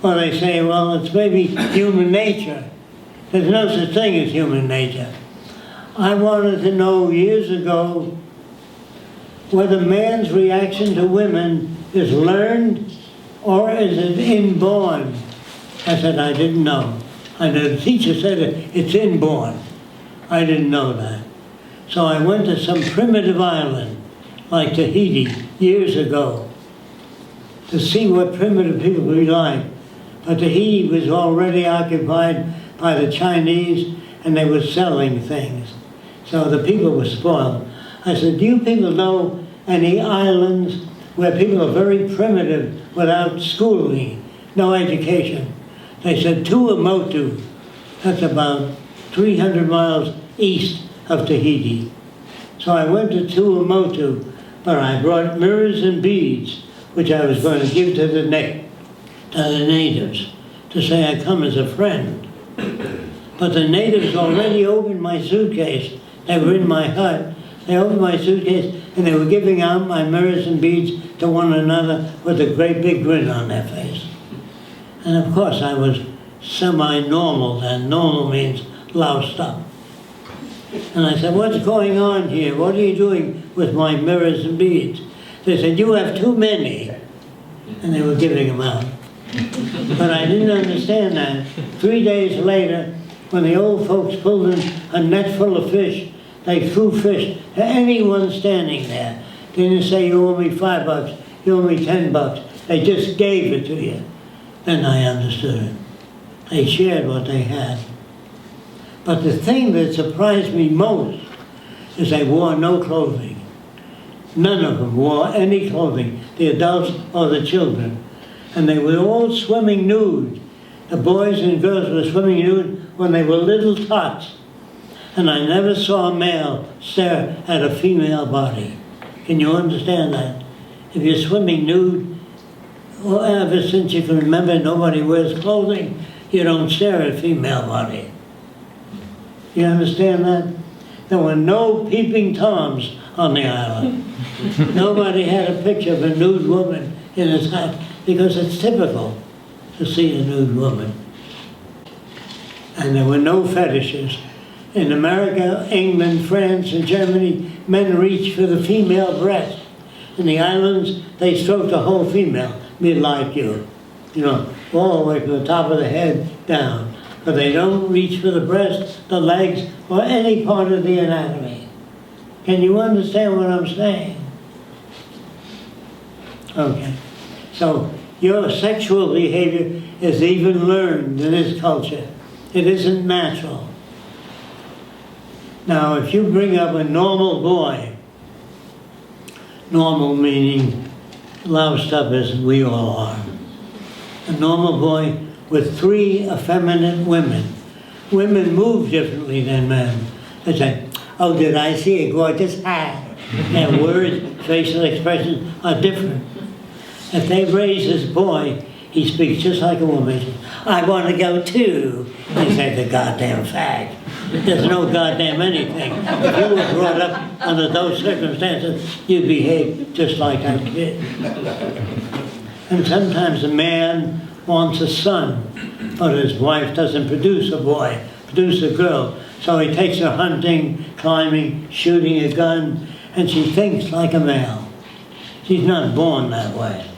Or they say, well, it's maybe human nature. There's no such thing as human nature. I wanted to know years ago whether man's reaction to women is learned or is it inborn. I said, I didn't know. And the teacher said it's inborn. I didn't know that. So I went to some primitive island, like Tahiti, years ago, to see what primitive people would be like. But Tahiti was already occupied by the Chinese, and they were selling things. So the people were spoiled. I said, do you people know any islands where people are very primitive without schooling, no education? They said Tuamotu, that's about 300 miles east of Tahiti. So I went to Tuamotu, but I brought mirrors and beads, which I was going to give to the natives, to say I come as a friend. But the natives already opened my suitcase. They were in my hut. They opened my suitcase, and they were giving out my mirrors and beads to one another with a great big grin on their face. And of course I was semi-normal then. Normal means loused up. And I said, what's going on here? What are you doing with my mirrors and beads? They said, you have too many. And they were giving them out. But I didn't understand that. 3 days later, when the old folks pulled in a net full of fish, they threw fish to anyone standing there. They didn't say, you owe me $5, you owe me $10. They just gave it to you. Then I understood it. They shared what they had. But the thing that surprised me most is they wore no clothing. None of them wore any clothing, the adults or the children. And they were all swimming nude. The boys and girls were swimming nude when they were little tots. And I never saw a male stare at a female body. Can you understand that? If you're swimming nude, well, ever since you can remember, nobody wears clothing, you don't stare at a female body. You understand that? There were no peeping Toms on the island. Nobody had a picture of a nude woman in his hut, because it's typical to see a nude woman. And there were no fetishes. In America, England, France, and Germany, men reach for the female breast. In the islands, they stroke the whole female, me like you know, all the way from the top of the head down. But they don't reach for the breast, the legs, or any part of the anatomy. Can you understand what I'm saying? Okay. So your sexual behavior is even learned in this culture. It isn't natural. Now, if you bring up a normal boy, normal meaning loused up as we all are, a normal boy with 3 effeminate women. Women move differently than men. They say, oh, did I see a gorgeous hat? Their words, facial expressions are different. If they raise this boy, he speaks just like a woman. He says, I want to go too. He said, the goddamn fag. There's no goddamn anything. If you were brought up under those circumstances, you'd behave just like that kid. And sometimes a man wants a son, but his wife doesn't produce a boy, produce a girl. So he takes her hunting, climbing, shooting a gun, and she thinks like a male. She's not born that way.